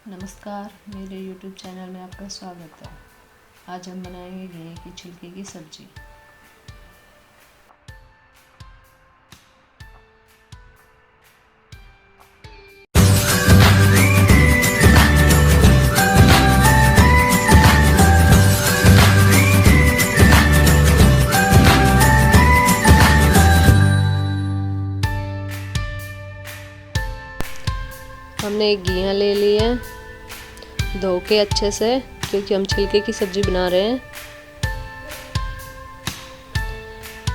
नमस्कार, मेरे YouTube channel में आपका स्वागत है। आज हम बनाएंगे घिये की छिलके की सब्जी। हमने एक घिया ले ली है, धो के अच्छे से, क्योंकि हम छिलके की सब्जी बना रहे हैं।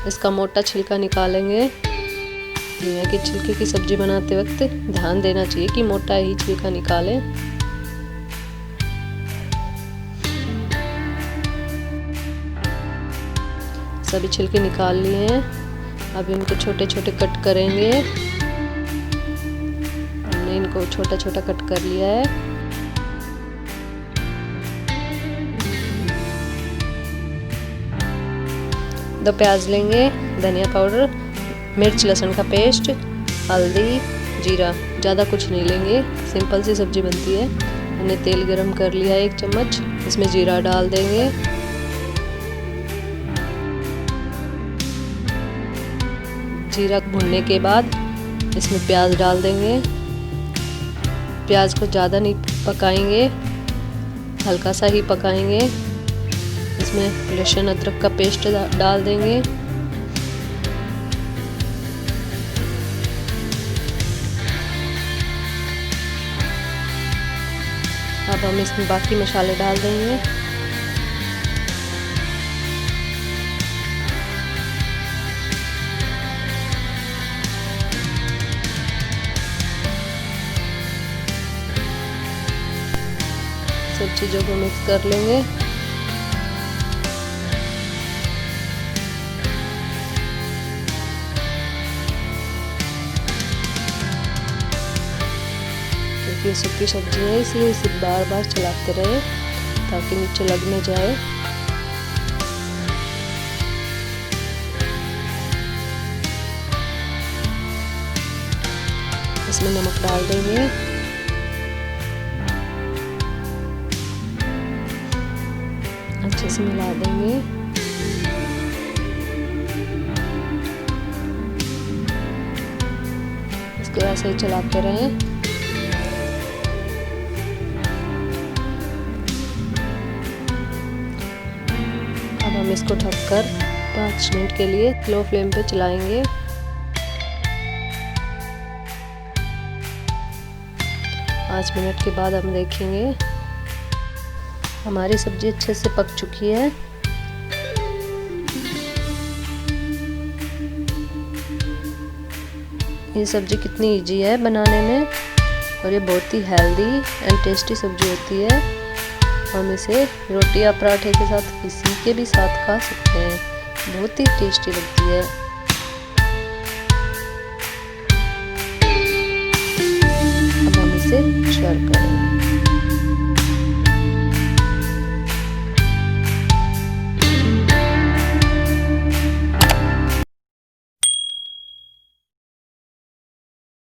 इसका मोटा छिलका निकालेंगे। घिया के छिलके की सब्जी बनाते वक्त ध्यान देना चाहिए कि मोटा ही छिलका निकालें। सभी छिलके निकाल लिए हैं। अब इनको छोटे छोटे कट करेंगे। हमने इनको छोटा छोटा कट कर लिया है। दो प्याज लेंगे, धनिया पाउडर, मिर्च लहसुन का पेस्ट, हल्दी, जीरा। ज़्यादा कुछ नहीं लेंगे, सिंपल सी सब्जी बनती है। हमने तेल गरम कर लिया 1 चम्मच, इसमें जीरा डाल देंगे। जीरा भुनने के बाद इसमें प्याज डाल देंगे। प्याज को ज़्यादा नहीं पकाएंगे, हल्का सा ही पकाएंगे। इसमें लहसुन अदरक का पेस्ट डाल देंगे। अब हम इसमें बाकी मसाले डाल देंगे। सब चीज़ों को मिक्स कर लेंगे। क्योंकि सूखी सब्जी है, इसलिए इसे बार बार चलाते रहे ताकि नीचे लग न जाए। इसमें नमक डाल देंगे। अच्छे से मिला देंगे। इसको ऐसे ही चलाते रहें। अब हम इसको ढककर 5 मिनट के लिए लो फ्लेम पे चलाएंगे। पाँच मिनट के बाद हम देखेंगे हमारी सब्जी अच्छे से पक चुकी है। ये सब्जी कितनी इजी है बनाने में, और ये बहुत ही हेल्दी एंड टेस्टी सब्जी होती है। हम इसे रोटी या पराठे के साथ, किसी के भी साथ खा सकते हैं। बहुत ही टेस्टी लगती है। अब हम इसे सर्व करेंगे।